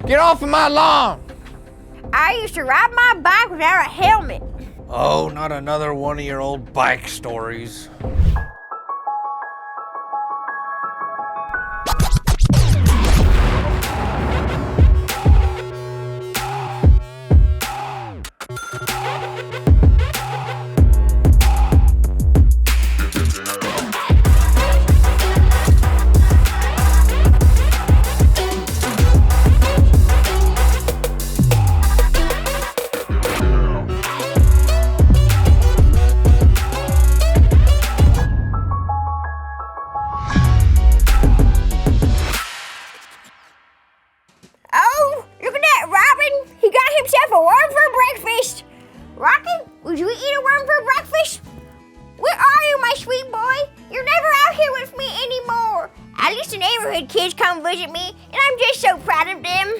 Get off of my lawn! I used to ride my bike without a helmet. Oh, not another one of your old bike stories. Oh, look at that, Robin. He got himself a worm for breakfast. Rocky, would you eat a worm for breakfast? Where are you, my sweet boy? You're never out here with me anymore. At least the neighborhood kids come visit me, and I'm just so proud of them.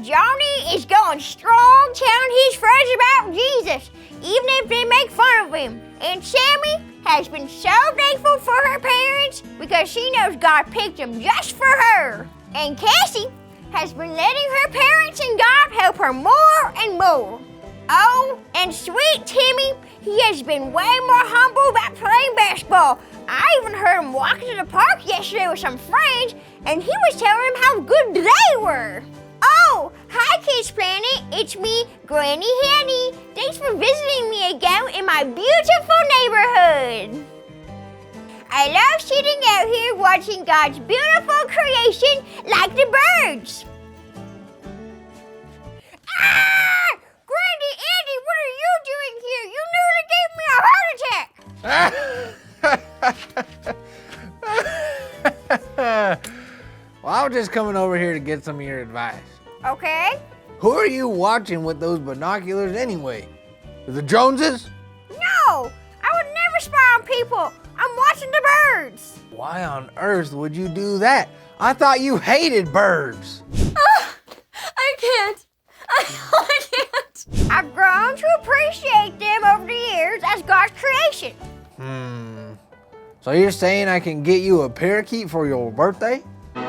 Johnny is going strong telling his friends about Jesus, even if they make fun of him. And Sammy has been so thankful for her parents because she knows God picked them just for her. And Cassie has been letting her parents and God help her more and more. Oh, and sweet Timmy, he has been way more humble about playing basketball. I even heard him walking to the park yesterday with some friends, and he was telling them how good they were. Oh, hi Kids Planet, it's me, Granny Hanny. Thanks for visiting me again in my beautiful neighborhood. I love sitting out here watching God's beautiful creation like the birds. Ah! Grandy Andy, what are you doing here? You nearly gave me a heart attack. Well, I was just coming over here to get some of your advice. Okay. Who are you watching with those binoculars anyway? The Joneses? No, I would never spy on people. I'm watching the birds. Why on earth would you do that? I thought you hated birds. I can't. I can't. I've grown to appreciate them over the years as God's creation. So you're saying I can get you a parakeet for your birthday? No,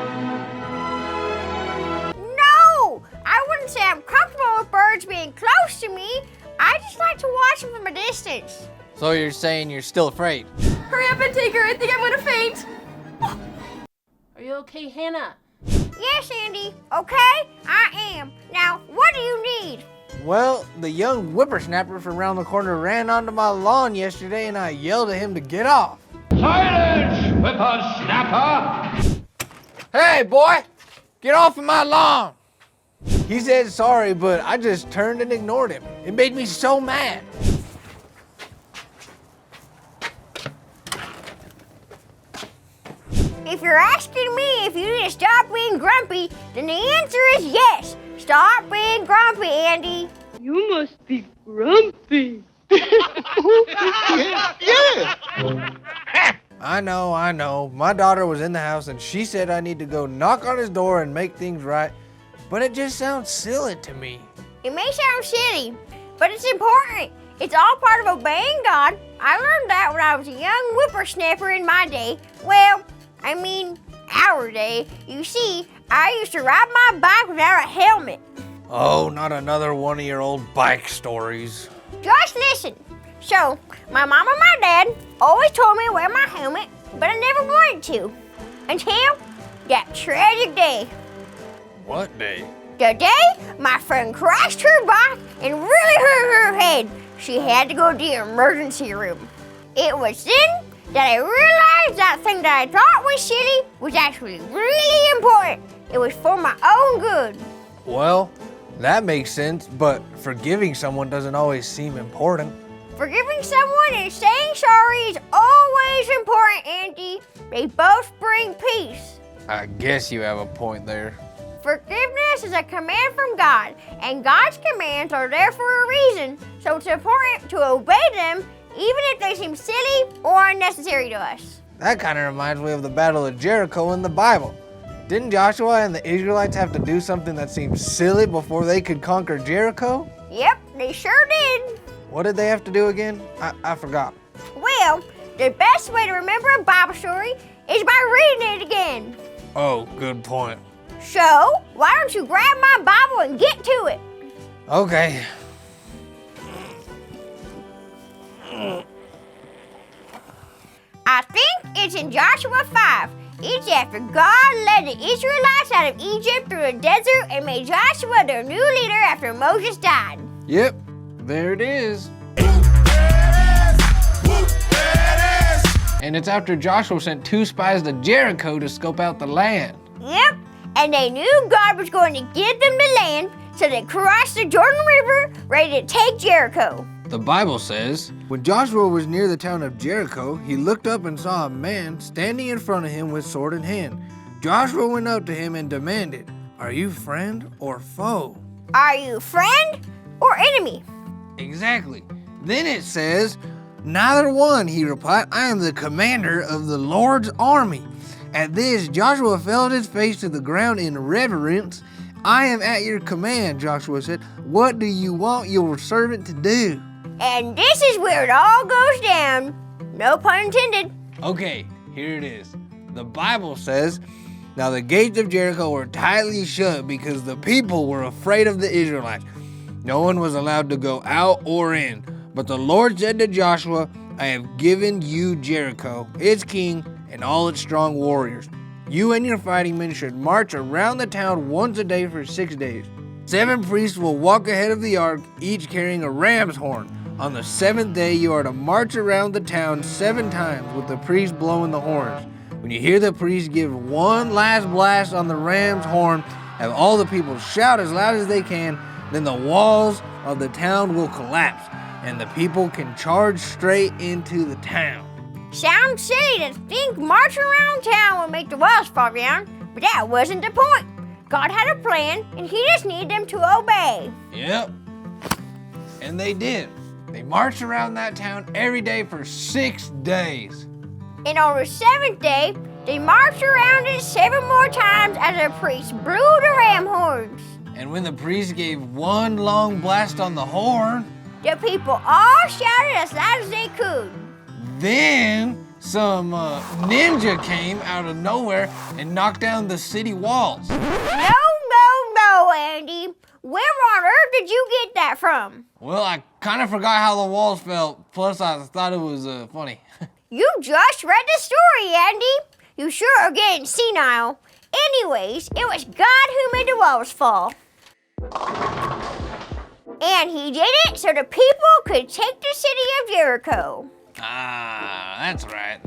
I wouldn't say I'm comfortable with birds being close to me. I just like to watch them from a distance. So you're saying you're still afraid? Hurry up and take her. I think I'm gonna faint. Are you okay, Hannah? Yes, Andy. Okay, I am. Now, what do you need? Well, the young whippersnapper from around the corner ran onto my lawn yesterday and I yelled at him to get off. Silence, whippersnapper! Hey, boy! Get off of my lawn! He said sorry, but I just turned and ignored him. It made me so mad. If you're asking me if you need to stop being grumpy, then the answer is yes. Stop being grumpy, Andy. You must be grumpy. I know. My daughter was in the house and she said I need to go knock on his door and make things right, but it just sounds silly to me. It may sound silly, but it's important. It's all part of obeying God. I learned that when I was a young whippersnapper in my day. Well, I mean, our day. You see, I used to ride my bike without a helmet. Oh, not another one of your old bike stories. Just listen. So, my mom and my dad always told me to wear my helmet, but I never wanted to. Until that tragic day. What day? The day my friend crashed her bike and really hurt her head. She had to go to the emergency room. It was then that I realized that thing that I thought was silly was actually really important. It was for my own good. Well, that makes sense, but forgiving someone doesn't always seem important. Forgiving someone and saying sorry is always important, Andy. They both bring peace. I guess you have a point there. Forgiveness is a command from God, and God's commands are there for a reason, so it's important to obey them even if they seem silly or unnecessary to us. That kind of reminds me of the Battle of Jericho in the Bible. Didn't Joshua and the Israelites have to do something that seemed silly before they could conquer Jericho? Yep, they sure did. What did they have to do again? I forgot. Well, the best way to remember a Bible story is by reading it again. Oh, good point. So, why don't you grab my Bible and get to it? Okay. I think it's in Joshua 5. It's after God led the Israelites out of Egypt through the desert and made Joshua their new leader after Moses died. Yep, there it is. And it's after Joshua sent 2 spies to Jericho to scope out the land. Yep, and they knew God was going to give them the land, so they crossed the Jordan River, ready to take Jericho. The Bible says, when Joshua was near the town of Jericho, he looked up and saw a man standing in front of him with sword in hand. Joshua went up to him and demanded, "Are you friend or foe?" Are you friend or enemy? Exactly. Then it says, "Neither one," he replied. "I am the commander of the Lord's army." At this, Joshua fell on his face to the ground in reverence. "I am at your command," Joshua said. "What do you want your servant to do?" And this is where it all goes down. No pun intended. Okay, here it is. The Bible says, now the gates of Jericho were tightly shut because the people were afraid of the Israelites. No one was allowed to go out or in. But the Lord said to Joshua, "I have given you Jericho, its king, and all its strong warriors. You and your fighting men should march around the town once a day for 6 days. 7 priests will walk ahead of the ark, each carrying a ram's horn. On the 7th day, you are to march around the town 7 times with the priests blowing the horns. When you hear the priest give one last blast on the ram's horn, have all the people shout as loud as they can, then the walls of the town will collapse, and the people can charge straight into the town." Sounds silly to think marching around town would make the walls fall down, but that wasn't the point. God had a plan, and he just needed them to obey. Yep. And they did. They marched around that town every day for 6 days. And on the 7th day, they marched around it 7 more times as the priest blew the ram horns. And when the priest gave one long blast on the horn, The people all shouted as loud as they could. then some ninja came out of nowhere and knocked down the city walls. No, Andy. Where on earth did you get that from? Well, I kind of forgot how the walls felt, plus I thought it was funny. You just read the story, Andy. You sure are getting senile. Anyways, it was God who made the walls fall. And he did it so the people could take the city of Jericho. Ah, that's right.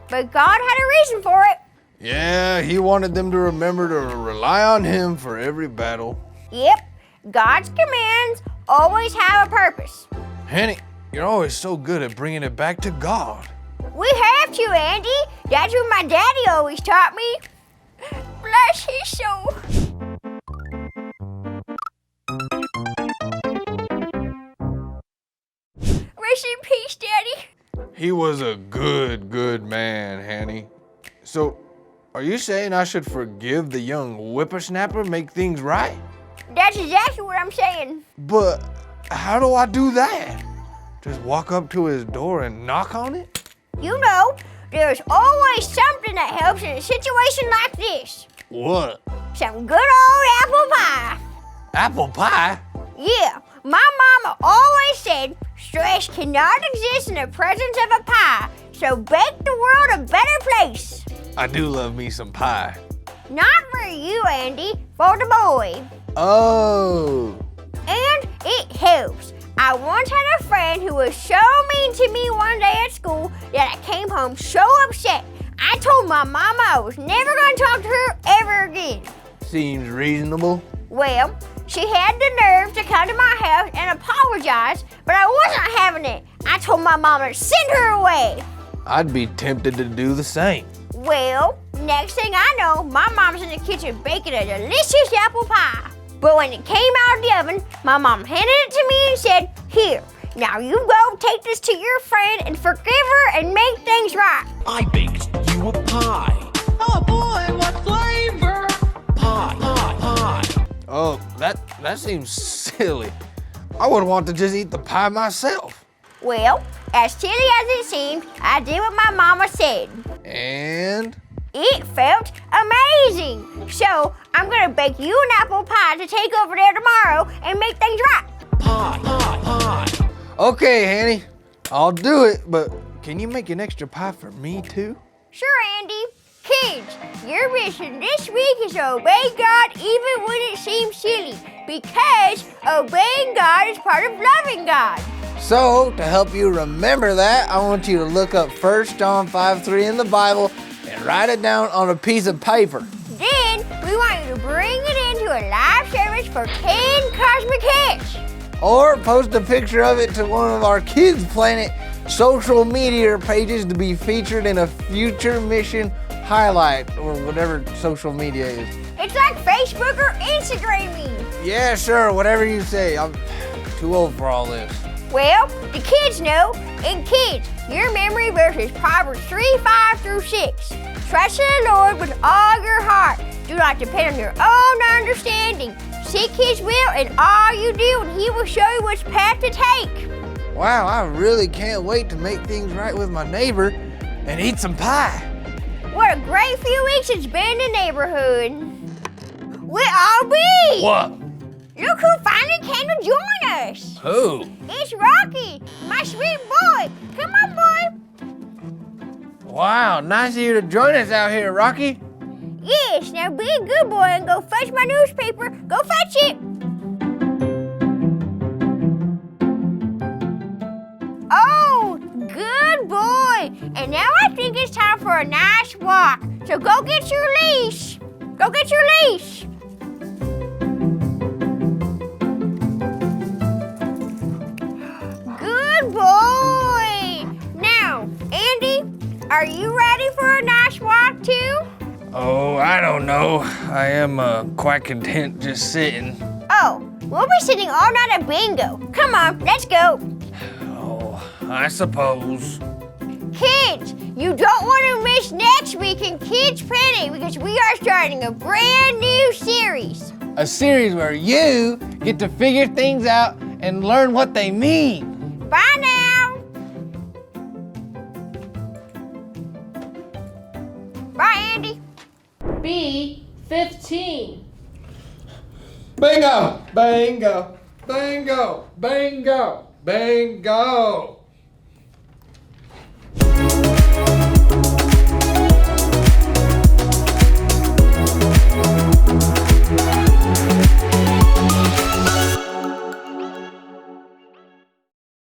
But God had a reason for it. Yeah, he wanted them to remember to rely on him for every battle. Yep, God's commands always have a purpose. Hanny, you're always so good at bringing it back to God. We have to, Andy. That's what my daddy always taught me. Bless his soul. Rest in peace, Daddy. He was a good man, Hanny. So, are you saying I should forgive the young whippersnapper, make things right? That's exactly what I'm saying. But how do I do that? Just walk up to his door and knock on it? You know, there's always something that helps in a situation like this. What? Some good old apple pie. Apple pie? Yeah, my mama always said stress cannot exist in the presence of a pie, so bake the world a better place. I do love me some pie. Not for you, Andy, for the boy. Oh. And it helps. I once had a friend who was so mean to me one day at school that I came home so upset. I told my mama I was never going to talk to her ever again. Seems reasonable. Well, she had the nerve to come to my house and apologize, but I wasn't having it. I told my mama to send her away. I'd be tempted to do the same. Well, next thing I know, my mom's in the kitchen baking a delicious apple pie. But when it came out of the oven, my mom handed it to me and said, "Here, now you go take this to your friend and forgive her and make things right." I baked you a pie. Oh boy, what flavor? Pie. Oh, that seems silly. I would want to just eat the pie myself. Well, as silly as it seemed, I did what my mama said. And? It felt amazing. So I'm gonna bake you an apple pie to take over there tomorrow and make things right. Pie. Okay, Hanny, I'll do it, but can you make an extra pie for me too? Sure, Andy. Kids, your mission this week is to obey God even when it seems silly, because obeying God is part of loving God. So, to help you remember that, I want you to look up 1 John 5:3 in the Bible and write it down on a piece of paper. Then we want you to bring it into a live service for 10 cosmic hits. Or post a picture of it to one of our Kids Planet social media pages to be featured in a future mission highlight, or whatever social media is. It's like Facebook or Instagramming. Yeah, sure, whatever you say. I'm too old for all this. Well, the kids know. And kids, your memory verse is Proverbs 3:5-6. Trust in the Lord with all your heart. Do not depend on your own understanding. Seek His will in all you do, and He will show you which path to take. Wow, I really can't wait to make things right with my neighbor and eat some pie. What a great few weeks it's been in the neighborhood. We'll all be. What? Look who finally came to join us. Who? It's Rocky, my sweet boy. Come on, boy. Wow, nice of you to join us out here, Rocky. Yes, now be a good boy and go fetch my newspaper. Go fetch it. Oh, good boy. And now I think it's time for a nice walk. So go get your leash. Go get your leash. Good boy. Now, Andy, are you ready for a nice walk too? Oh, I don't know. I am quite content just sitting. Oh, we'll be sitting all night at bingo. Come on, let's go. Oh, I suppose. Kids, you don't want to miss next week in Kids Planet because we are starting a brand new series. A series where you get to figure things out and learn what they mean. Bye now. Bye, Andy. B15. Bingo! Bingo! Bingo! Bingo! Bingo!